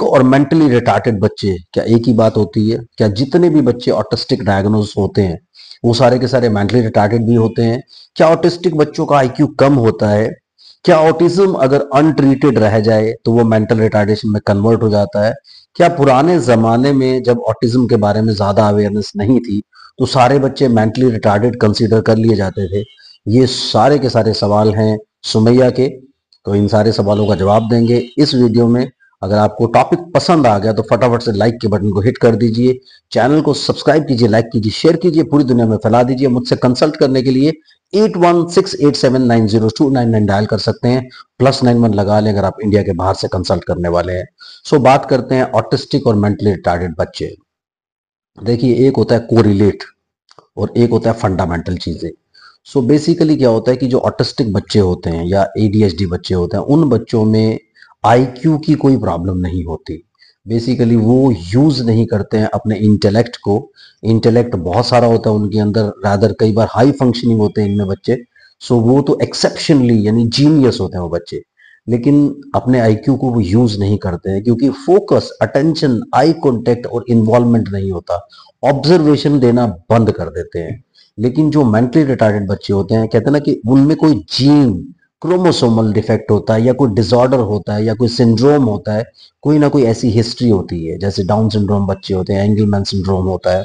और mentally retarded बच्चे क्या एक ही बात होती है? क्या जितने भी बच्चे ऑटिस्टिक डायग्नोस होते हैं वो सारे के सारे मेंटली रिटार्टेड भी होते हैं? क्या ऑटिस्टिक बच्चों का आईक्यू कम होता है? क्या ऑटिज्म अगर अनट्रीटेड रह जाए तो वो मेंटल रिटार्डेशन में कन्वर्ट हो जाता है? क्या पुराने जमाने में जब ऑटिज्म के बारे में ज्यादा अवेयरनेस नहीं थी तो सारे बच्चे मेंटली रिटार्डेड कंसीडर कर लिए जाते थे? ये सारे के सारे सवाल हैं सुमैया के। तो इन सारे सवालों का जवाब देंगे इस वीडियो में। अगर आपको टॉपिक पसंद आ गया तो फटाफट से लाइक के बटन को हिट कर दीजिए, चैनल को सब्सक्राइब कीजिए, लाइक कीजिए, शेयर कीजिए, पूरी दुनिया में फैला दीजिए। मुझसे कंसल्ट करने के लिए 8168790299 डायल कर सकते हैं, +91 लगा लें अगर आप इंडिया के बाहर से कंसल्ट करने वाले हैं। सो बात करते हैं ऑटिस्टिक और मेंटली रिटार्डेड बच्चे। देखिए, एक होता है कोरिलेट और एक होता है फंडामेंटल चीजें। सो बेसिकली क्या होता है कि जो ऑटिस्टिक बच्चे होते हैं या एडीएचडी बच्चे होते हैं उन बच्चों में आईक्यू की कोई प्रॉब्लम नहीं होती। बेसिकली वो यूज नहीं करते हैं अपने इंटेलेक्ट को। इंटेलेक्ट बहुत सारा होता है उनके अंदर, रादर कई बार हाई फंक्शनिंग होते हैं इनमें बच्चे। सो वो तो एक्सेप्शनली यानी जीनियस होते हैं वो बच्चे, लेकिन अपने आईक्यू को वो यूज नहीं करते हैं क्योंकि फोकस, अटेंशन, आई कांटेक्ट और इन्वॉल्वमेंट नहीं होता। ऑब्जर्वेशन देना बंद कर देते हैं। लेकिन जो मेंटली रिटार्डेड बच्चे होते हैं, कहते हैं ना कि उनमें कोई जीन क्रोमोसोमल डिफेक्ट होता है या कोई डिसऑर्डर होता है या कोई सिंड्रोम होता है, कोई ना कोई ऐसी हिस्ट्री होती है। जैसे डाउन सिंड्रोम बच्चे होते हैं, एंगलमैन सिंड्रोम होता है,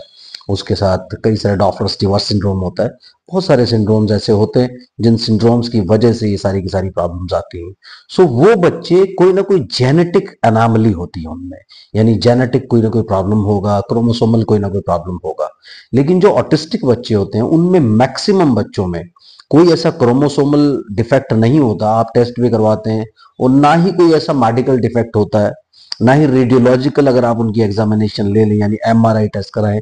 उसके साथ कई सारे डॉफर-स्टीवर्ट सिंड्रोम होता है। बहुत सारे सिंड्रोम्स ऐसे होते हैं जिन सिंड्रोम्स की वजह से ये सारी की सारी प्रॉब्लम्स आती हैं। सो वो बच्चे कोई ना कोई जेनेटिक एनॉमली होती है उनमें, यानी जेनेटिक कोई ना कोई प्रॉब्लम होगा, क्रोमोसोमल कोई ना कोई प्रॉब्लम होगा। लेकिन जो ऑटिस्टिक बच्चे होते हैं उनमें मैक्सिमम बच्चों में कोई ऐसा क्रोमोसोमल डिफेक्ट नहीं होता। आप टेस्ट भी करवाते हैं और ना ही कोई ऐसा मेडिकल डिफेक्ट होता है, ना ही रेडियोलॉजिकल अगर आप उनकी एग्जामिनेशन ले लें यानी एमआरआई टेस्ट कराएं,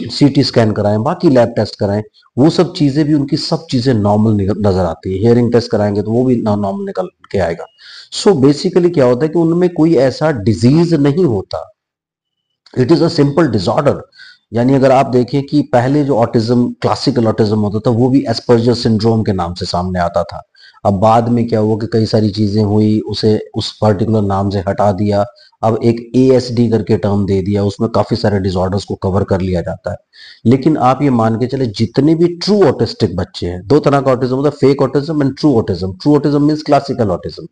सीटी स्कैन कराएं, बाकी लैब टेस्ट कराएं, वो सब चीजें भी उनकी सब चीजें नॉर्मल नजर आती है। हियरिंग टेस्ट कराएंगे तो वो भी नॉर्मल निकल के आएगा। सो बेसिकली क्या होता है कि उनमें कोई ऐसा डिजीज नहीं होता, it is a simple disorder. यानी अगर आप देखें कि पहले जो ऑटिज्म, क्लासिकल ऑटिज्म होता था वो भी एस्पर्जर सिंड्रोम के नाम से सामने आता था। अब बाद में क्या हुआ कि कई सारी चीजें हुई, उसे उस पर्टिकुलर नाम से हटा दिया, अब एक एएसडी करके टर्म दे दिया, उसमें काफी सारे डिसऑर्डर्स को कवर कर लिया जाता है। लेकिन आप ये मान के चले जितने भी ट्रू ऑटिस्टिक बच्चे हैं, दो तरह का ऑटिज्म होता है, fake autism and true autism. True autism means classical autism.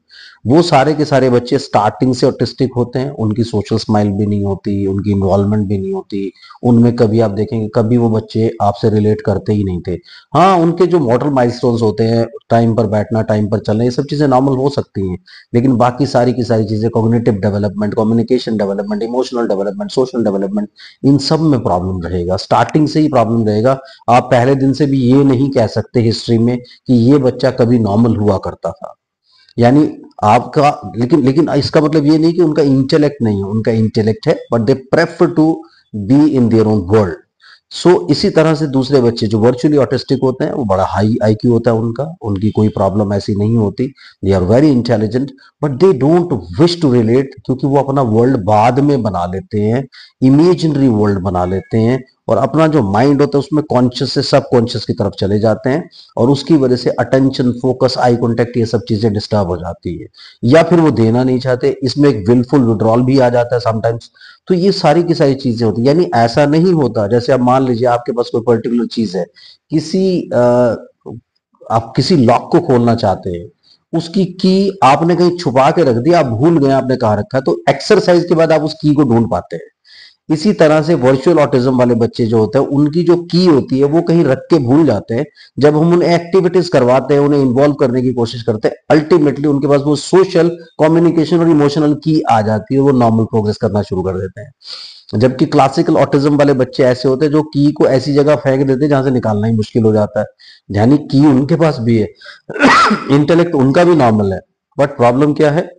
वो सारे के सारे बच्चे स्टार्टिंग से ऑटिस्टिक होते हैं, उनकी सोशल स्माइल भी नहीं होती, उनकी इन्वॉल्वमेंट भी नहीं होती, उनमें कभी आप देखेंगे कभी वो बच्चे आपसे रिलेट करते ही नहीं थे। हाँ, उनके जो मोटर माइलस्टोन्स होते हैं, टाइम पर बैठना, टाइम पर चलना, ये सब चीजें नॉर्मल हो सकती हैं, लेकिन बाकी सारी की सारी चीजें, cognitive development, communication development, emotional development, social development, इन सब में प्रॉब्लम रहेगा, स्टार्टिंग से ही प्रॉब्लम रहेगा। आप पहले दिन से भी ये नहीं कह सकते हिस्ट्री में कि ये बच्चा कभी नॉर्मल हुआ करता था, यानी आपका। लेकिन लेकिन इसका मतलब ये नहीं कि उनका इंटेलेक्ट नहीं है, उनका इंटेलेक्ट है, but they prefer to be in their own world. So इसी तरह से दूसरे बच्चे जो वर्चुअली ऑटिस्टिक होते हैं वो बड़ा हाई आईक्यू होता है उनका, उनकी कोई प्रॉब्लम ऐसी नहीं होती, they are very intelligent, but they don't wish to relate, क्योंकि वो अपना वर्ल्ड बाद में बना लेते हैं, इमेजिनरी वर्ल्ड बना लेते हैं, और अपना जो माइंड होता है उसमें कॉन्शियस से सब कॉन्शियस की तरफ चले जाते हैं, और उसकी वजह से अटेंशन, फोकस, आई कॉन्टेक्ट, ये सब चीजें डिस्टर्ब हो जाती है, या फिर वो देना नहीं चाहते। इसमें एक विलफुल विड्रॉल भी आ जाता है समटाइम्स। तो ये सारी की सारी चीजें होती है, यानी ऐसा नहीं होता जैसे आप मान लीजिए आपके पास कोई पर्टिकुलर चीज है, किसी आप किसी लॉक को खोलना चाहते हैं, उसकी की आपने कहीं छुपा के रख दिया, आप भूल गए आपने कहाँ रखा है, तो एक्सरसाइज के बाद आप उस की को ढूंढ पाते हैं। इसी तरह से वर्चुअल ऑटिज्म वाले बच्चे जो होते हैं उनकी जो की होती है वो कहीं रख के भूल जाते हैं। जब हम उन्हें एक्टिविटीज करवाते हैं, उन्हें इन्वॉल्व करने की कोशिश करते हैं, अल्टीमेटली उनके पास वो सोशल, कम्युनिकेशन और इमोशनल की आ जाती है, वो नॉर्मल प्रोग्रेस करना शुरू कर देते हैं। जबकि क्लासिकल ऑटिज्म वाले बच्चे ऐसे होते हैं जो की को ऐसी जगह फेंक देते हैं जहां से निकालना ही मुश्किल हो जाता है। यानी की उनके पास भी है, इंटेलेक्ट उनका भी नॉर्मल है, बट प्रॉब्लम क्या है,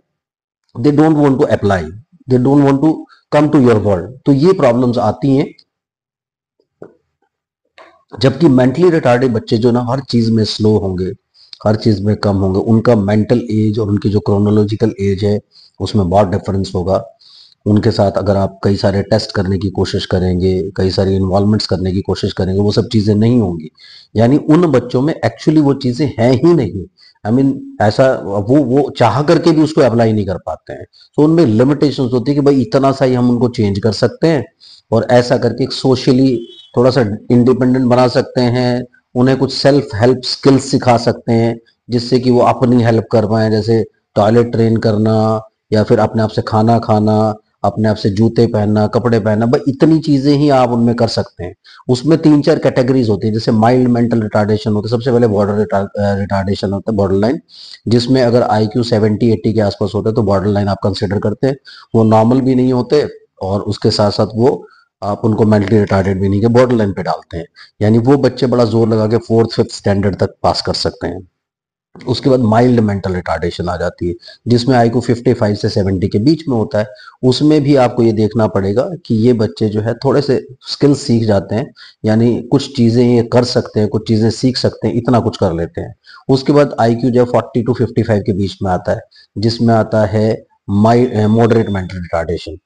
they don't want to apply, they don't want to come to your world. तो ये प्रॉब्लम्स आती हैं। जबकि मेंटली रिटार्डेड बच्चे जो ना हर चीज में स्लो होंगे, हर चीज में कम होंगे, उनका मेंटल एज और उनकी जो क्रोनोलॉजिकल एज है उसमें बहुत डिफरेंस होगा। उनके साथ अगर आप कई सारे टेस्ट करने की कोशिश करेंगे, कई सारी इन्वॉल्वमेंट्स करने की कोशिश करेंगे, वो सब चीजें नहीं होंगी। यानी उन बच्चों में एक्चुअली वो चीजें हैं ही नहीं। आई मीन ऐसा वो चाह करके भी उसको अप्लाई नहीं कर पाते हैं। तो उनमें लिमिटेशंस होती है कि भाई इतना सा ही हम उनको चेंज कर सकते हैं और ऐसा करके सोशली थोड़ा सा इंडिपेंडेंट बना सकते हैं। उन्हें कुछ सेल्फ हेल्प स्किल्स सिखा सकते हैं जिससे कि वो अपनी हेल्प कर पाए, जैसे टॉयलेट ट्रेन करना या फिर अपने आप से खाना खाना, अपने आप से जूते पहनना, कपड़े पहनना, भाई इतनी चीजें ही आप उनमें कर सकते हैं। उसमें 3-4 कैटेगरीज होती है, जैसे माइल्ड मेंटल रिटार्डेशन होता है, सबसे पहले बॉर्डर रिटार्डेशन होता है, बॉर्डर लाइन, जिसमें अगर IQ 70-80 के आसपास होता है तो बॉर्डर लाइन आप कंसिडर करते हैं। वो नॉर्मल भी नहीं होते और उसके साथ साथ वो आप उनको मेंटली रिटार्डेड भी नहीं के बॉर्डर लाइन पे डालते हैं। यानी वो बच्चे बड़ा जोर लगा के 4th-5th स्टैंडर्ड तक पास कर सकते हैं। उसके बाद माइल्ड मेंटल रिटार्डेशन आ जाती है, जिसमें IQ 55 से 70 के बीच में होता है। उसमें भी आपको ये देखना पड़ेगा कि ये बच्चे जो है थोड़े से स्किल्स सीख जाते हैं, यानी कुछ चीजें ये कर सकते हैं, कुछ चीजें सीख सकते हैं, इतना कुछ कर लेते हैं। उसके बाद IQ जो 40 to 55 के बीच में आता है, जिसमें आता है मॉडरेट मेंटल रिटार्डेशन।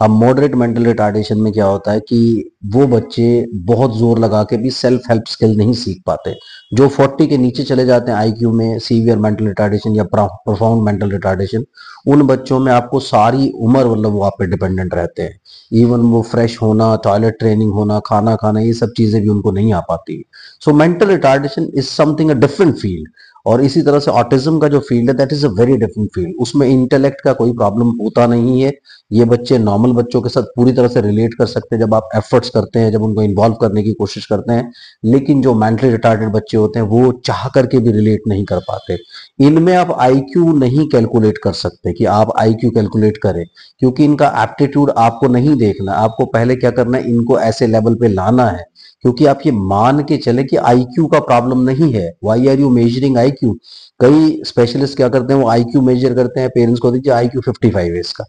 अब मॉडरेट मेंटल रिटार्डेशन में क्या होता है कि वो बच्चे बहुत जोर लगा के भी सेल्फ हेल्प स्किल नहीं सीख पाते। जो 40 के नीचे चले जाते हैं IQ में, सीवियर मेंटल रिटार्डेशन या प्रोफाउंड मेंटल रिटार्डेशन, उन बच्चों में आपको सारी उम्र मतलब वो आप पे डिपेंडेंट रहते हैं। इवन वो फ्रेश होना, टॉयलेट ट्रेनिंग होना, खाना खाना, ये सब चीजें भी उनको नहीं आ पाती। So mental retardation is something a different field. और इसी तरह से ऑटिज्म का जो फील्ड है that is a very different field. उसमें इंटेलेक्ट का कोई प्रॉब्लम होता नहीं है। ये बच्चे नॉर्मल बच्चों के साथ पूरी तरह से रिलेट कर सकते हैं जब आप एफर्ट्स करते हैं, जब उनको इन्वॉल्व करने की कोशिश करते हैं। लेकिन जो मेंटली रिटार्डेड बच्चे होते हैं वो चाह करके भी रिलेट नहीं कर पाते। इनमें आप IQ नहीं कैलकुलेट कर सकते कि आप IQ कैलकुलेट करें, क्योंकि इनका एप्टीट्यूड आपको नहीं देखना। आपको पहले क्या करना है, इनको ऐसे लेवल पे लाना है, क्योंकि आप ये मान के चले कि IQ का प्रॉब्लम नहीं है। Why are you measuring IQ? कई स्पेशलिस्ट क्या करते हैं, वो IQ मेजर करते हैं, पेरेंट्स को दीजिए IQ 55 है इसका।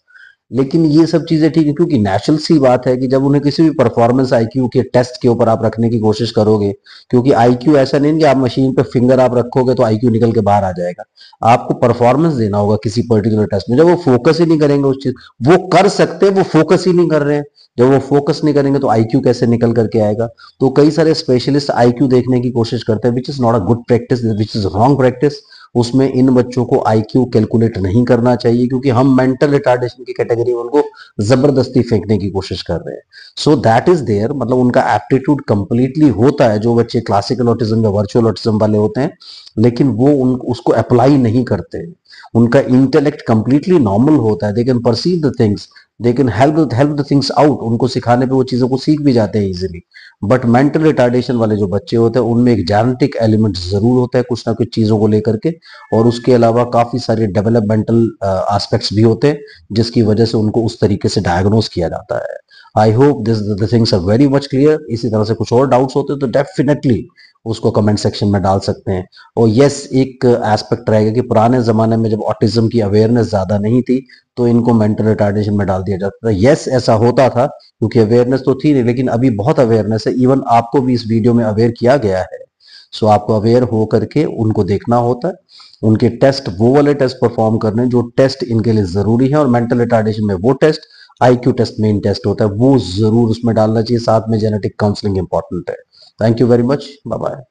लेकिन ये सब चीजें ठीक है, क्योंकि नेचुरल सी बात है कि जब उन्हें किसी भी परफॉर्मेंस IQ के टेस्ट के ऊपर आप रखने की कोशिश करोगे, क्योंकि IQ ऐसा नहीं कि आप मशीन पे फिंगर आप रखोगे तो IQ निकल के बाहर आ जाएगा। आपको परफॉर्मेंस देना होगा किसी पर्टिकुलर टेस्ट में। जब वो फोकस ही नहीं करेंगे उस चीज, वो कर सकते हैं, वो फोकस ही नहीं कर रहे हैं। जब वो फोकस नहीं करेंगे तो IQ कैसे निकल करके आएगा? तो कई सारे स्पेशलिस्ट IQ देखने की कोशिश करते हैं, which is not a good practice, which is wrong practice. उसमें इन बच्चों को IQ कैलकुलेट नहीं करना चाहिए, क्योंकि हम मेंटल रिटार्डेशन की कैटेगरी में उनको जबरदस्ती फेंकने की कोशिश कर रहे हैं। सो दैट इज देयर, मतलब उनका एप्टीट्यूड कंप्लीटली होता है जो बच्चे क्लासिकल ऑटिज्म या वर्चुअल ऑटिज्म वाले होते हैं, लेकिन वो उसको अप्लाई नहीं करते। उनका इंटेलेक्ट कंप्लीटली नॉर्मल होता है, they can perceive the things, they can help the things out. उनको सिखाने पे वो चीजों को सीख भी जाते हैं इजीली। बट मेंटल रिटार्डेशन वाले जो बच्चे होते हैं उनमें एक जेनेटिक एलिमेंट जरूर होता है कुछ ना कुछ चीजों को लेकर के, और उसके अलावा काफी सारे डेवलपमेंटल एस्पेक्ट्स भी होते हैं जिसकी वजह से उनको उस तरीके से डायग्नोस किया जाता है। I hope this the things are very much clear. इसी तरह से कुछ और डाउट्स होते हैं तो डेफिनेटली उसको कमेंट सेक्शन में डाल सकते हैं। और यस, एक एस्पेक्ट रहेगा कि पुराने जमाने में जब ऑटिज्म की अवेयरनेस ज्यादा नहीं थी तो इनको मेंटल रिटार्डेशन में डाल दिया जाता था। यस, ऐसा होता था क्योंकि अवेयरनेस तो थी नहीं, लेकिन अभी बहुत अवेयरनेस है। इवन आपको भी इस वीडियो में अवेयर किया गया है। सो आपको अवेयर हो करके उनको देखना होता है। उनके टेस्ट वो वाले टेस्ट परफॉर्म करने जो टेस्ट इनके लिए जरूरी है, और मेंटल रिटार्डेशन में वो test IQ test main test होता है, वो जरूर उसमें डालना चाहिए। साथ में जेनेटिक काउंसलिंग इंपॉर्टेंट है। Thank you very much, bye bye.